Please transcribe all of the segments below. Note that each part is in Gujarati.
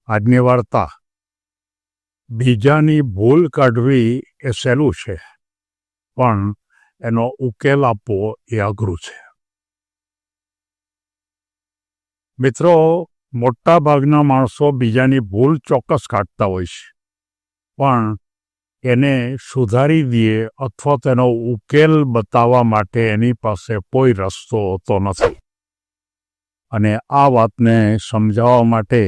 આજની વાર્તા બીજાની ભૂલ કાઢવી એ સહેલું છે, પણ એનો ઉકેલ આપવો એ અઘરું છે. મિત્રો, મોટા ભાગના માણસો બીજાની ભૂલ ચોક્કસ કાઢતા હોય છે, પણ એને સુધારી દઈએ અથવા તેનો ઉકેલ બતાવવા માટે એની પાસે કોઈ રસ્તો હોતો નથી. અને આ વાતને સમજાવવા માટે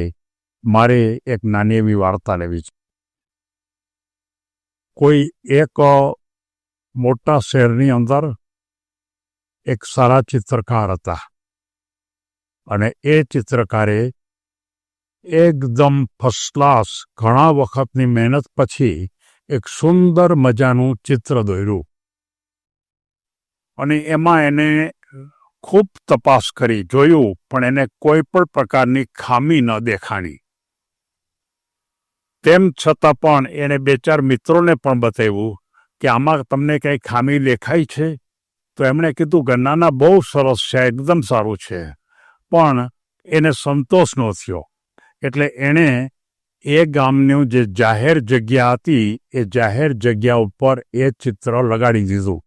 મારે એક નાની એવી વાર્તા લેવી છે. કોઈ એક મોટા શહેરની અંદર એક સારા ચિત્રકાર હતા, અને એ ચિત્રકારે એકદમ ફર્સ્ટ ક્લાસ ઘણા વખતની મહેનત પછી એક સુંદર મજાનું ચિત્ર દોર્યું. અને એમાં એને ખૂબ તપાસ કરી, જોયું, પણ એને કોઈ પણ પ્રકારની ખામી ન દેખાણી. તેમ છતાં પણ એણે બે ચાર મિત્રોને પણ બતાવ્યું કે આમાં તમને કંઈ ખામી દેખાય છે? તો એમણે કીધું કે ના, બહુ સરસ છે, એકદમ સારું છે. પણ એને સંતોષ ન થયો. એટલે એણે એ ગામની જે જાહેર જગ્યા હતી એ જાહેર જગ્યા ઉપર એ ચિત્ર લગાડી દીધું.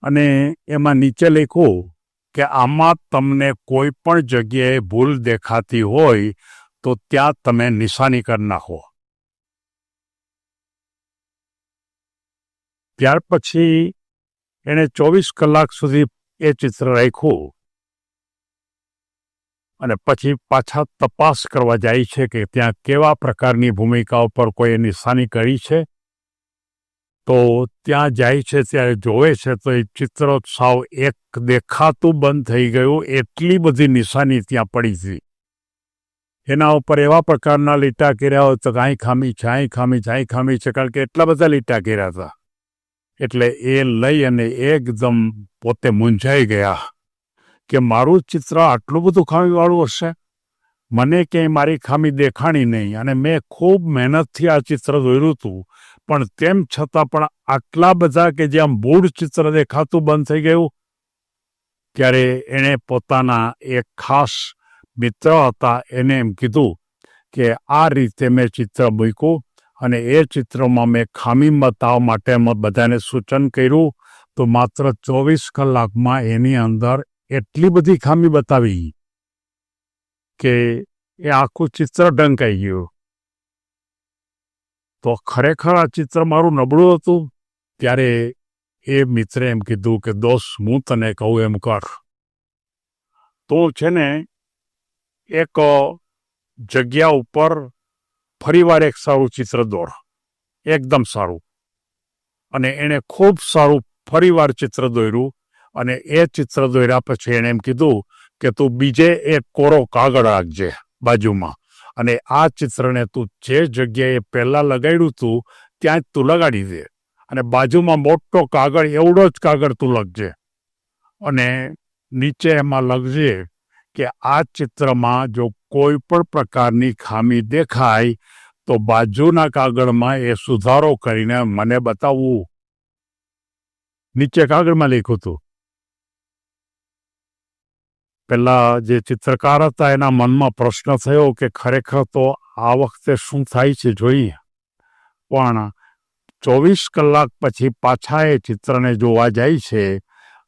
અને એમાં નીચે લખ્યું કે આમાં તમને કોઈ પણ જગ્યાએ ભૂલ દેખાતી હોય તો ત્યાં તમે નિશાની કરી નાખો. ત્યાર પછી એણે 24 કલાક સુધી એ ચિત્ર રાખ્યું, અને પછી પાછા તપાસ કરવા જાય છે કે ત્યાં કેવા પ્રકારની ભૂમિકા ઉપર કોઈ નિશાની કરી છે. તો ત્યાં જાય છે, ત્યારે જોવે છે તો એ ચિત્ર સાવ એક દેખાતું બંધ થઈ ગયું. એટલી બધી નિશાની ત્યાં પડી હતી. એના ઉપર એવા પ્રકારના લીટા કર્યા હોય તો અહીં ખામી છે, અહીં ખામી છે, અહીં ખામી છે, કારણ કે એટલા બધા લીટા કર્યા હતા. એટલે એ લઈ અને એકદમ પોતે મૂંઝાઈ ગયા કે મારું ચિત્ર આટલું બધું ખામીવાળું હશે? મને ક્યાંય મારી ખામી દેખાણી નહીં, અને મેં ખૂબ મહેનતથી આ ચિત્ર દોર્યું હતું, પણ તેમ છતાં પણ આટલા બધા કે જ્યાં મૂળ ચિત્ર દેખાતું બંધ થઈ ગયું. ત્યારે એણે પોતાના એક ખાસ મિત્ર હતા એને એમ કીધું કે આ રીતે મેં ચિત્ર મૂક્યું, અને એ ચિત્રમાં મેં ખામી બતાવવા માટે બધાને સૂચન કર્યું, તો માત્ર 24 કલાકમાં એની અંદર એટલી બધી ખામી બતાવી કે એ આખું ચિત્ર ઢંકાઈ ગયું. તો ખરેખર આ ચિત્ર મારું નબળું હતું. ત્યારે એ મિત્રે એમ કીધું કે દોસ્ત, હું તને કહું એમ કર. તો છે ને એક જગ્યા ઉપર ફરીવાર એક સારું ચિત્ર દોર, એકદમ સારું. અને એણે ખૂબ સારું ફરીવાર ચિત્ર દોર્યું. અને એ ચિત્ર દોર્યા પછી એણે એમ કીધું કે તું બીજે એક કોરો કાગળ રાખજે બાજુમાં, અને આ ચિત્રને તું જે જગ્યાએ પહેલાં લગાડ્યું તું ત્યાં જ તું લગાડી દે, અને બાજુમાં મોટો કાગળ, એવડો જ કાગળ તું લખજે. અને નીચે એમાં લખજે કે આ ચિત્રમાં જો કોઈ પણ પ્રકારની ખામી દેખાય તો બાજુના કાગળમાં એ સુધારો કરીને મને બતાવવું. નીચે કાગળમાં લખ્યું હતું. પેલા જે ચિત્રકાર હતા એના મનમાં પ્રશ્ન થયો કે ખરેખર તો આ વખતે શું થાય છે જોઈએ. પણ 24 કલાક પછી પાછા એ ચિત્રને જોવા જાય છે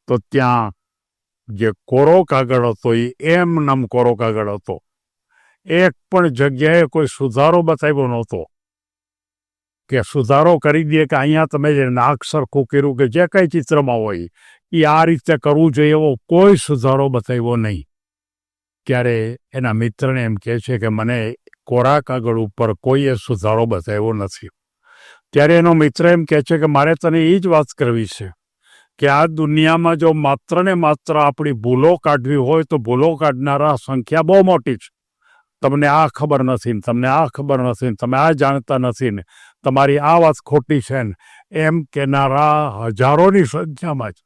તો ત્યાં જે કોરો કાગળ હતો એ એમનેમ કોરો કાગળ હતો. એક પણ જગ્યાએ કોઈ સુધારો બતાવ્યો નહોતો કે સુધારો કરી દે કે અહીંયા તમે જે નાક સરખું કર્યું કે જે કંઈ ચિત્રમાં હોય એ આ રીતે કરવું જોઈએ, એવો કોઈ સુધારો બતાવ્યો નહીં. ત્યારે એના મિત્રને એમ કહે છે કે મને કોરા કાગળ ઉપર કોઈએ સુધારો બતાવ્યો નથી. ત્યારે એનો મિત્ર એમ કહે છે કે મારે તને એ જ વાત કરવી છે કે આ દુનિયામાં જો માત્ર ને માત્ર આપણી ભૂલો કાઢવી હોય તો ભૂલો કાઢનારા સંખ્યા બહુ મોટી છે. તમને આ ખબર નથી ને તમને આ ખબર નથી ને તમે આ જાણતા નથી ને તમારી આ વાત ખોટી છે ને એમ કહેનારા હજારોની સંખ્યામાં છે.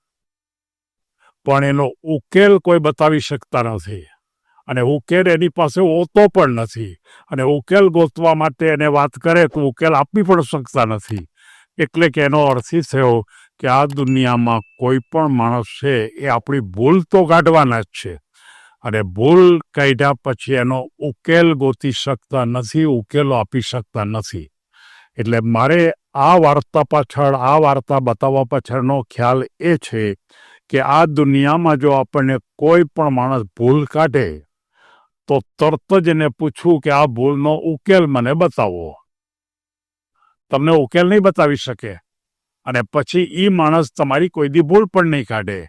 પણ એનો ઉકેલ કોઈ બતાવી શકતા નથી, અને ઉકેલ એની પાસે હોતો પણ નથી. અને ઉકેલ ગોતવા માટે એને વાત કરે તો ઉકેલ આપી પણ શકતા નથી. એટલે કે એનો અર્થ એ થયો કે આ દુનિયામાં કોઈ પણ માણસ છે એ આપણી ભૂલ તો કાઢવાના જ છે, અને ભૂલ કાઢ્યા પછી એનો ઉકેલ ગોતી શકતા નથી, ઉકેલો આપી શકતા નથી. એટલે મારે આ વાર્તા બતાવવા પાછળનો ખ્યાલ એ છે કે આ દુનિયામાં જો આપણને કોઈ પણ માણસ ભૂલ કાઢે તો તરત જ એને પૂછવું કે આ ભૂલનો ઉકેલ મને બતાવો. તમને ઉકેલ નહીં બતાવી શકે અને પછી એ માણસ તમારી કોઈ દી ભૂલ પણ નહીં કાઢે.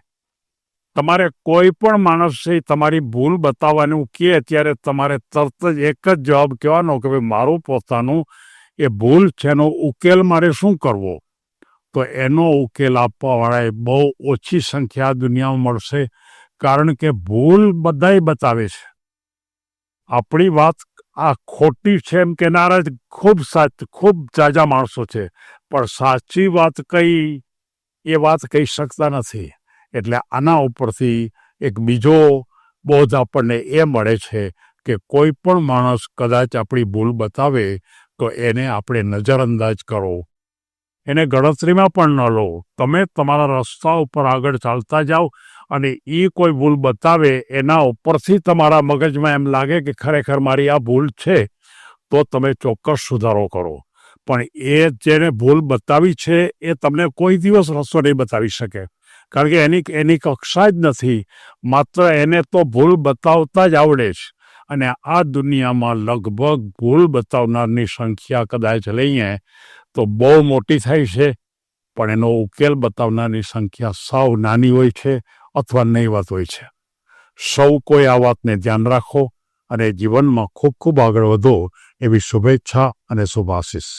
તમારે કોઈ પણ માણસે તમારી ભૂલ બતાવવાનું કહે ત્યારે તમારે તરત જ એક જ જવાબ કહેવાનો કે ભાઈ મારું પોતાનું એ ભૂલ છે, એનો ઉકેલ મારે શું કરવો? તો એનો ઉકેલ આપવાવાળા બહુ ઓછી સંખ્યા દુનિયામાં મળશે, કારણ કે ભૂલ બધાય બતાવે છે. આપણી વાત આ ખોટી છે એમ કહેનારા જ ખૂબ જાજા માણસો છે, પણ સાચી વાત કઈ એ વાત કહી શકતા નથી. એટલે આના ઉપરથી એક બીજો બોધ આપણને એ મળે છે કે કોઈ પણ માણસ કદાચ આપણી ભૂલ બતાવે તો એને આપણે નજરઅંદાજ કરો, એને ગણતરીમાં પણ ન લો. તમે તમારા રસ્તા ઉપર આગળ ચાલતા જાઓ અને એ કોઈ ભૂલ બતાવે એના ઉપરથી તમારા મગજમાં એમ લાગે કે ખરેખર મારી આ ભૂલ છે, તો તમે ચોક્કસ સુધારો કરો. પણ એ જેને ભૂલ બતાવી છે એ તમને કોઈ દિવસ રસ્તો નહીં બતાવી શકે, કારણ કે એની કક્ષા જ નથી. માત્ર એને તો ભૂલ બતાવતા જ આવડે છે. અને આ દુનિયામાં લગભગ ભૂલ બતાવનારની સંખ્યા કદાચ લઈએ તો બહુ મોટી થાય છે, પણ એનો ઉકેલ બતાવનારની સંખ્યા સાવ નાની હોય છે અથવા નહીવત હોય છે. સૌ કોઈ આ વાતને ધ્યાન રાખો અને જીવનમાં ખૂબ ખૂબ આગળ વધો એવી શુભેચ્છા અને શુભાશીષ.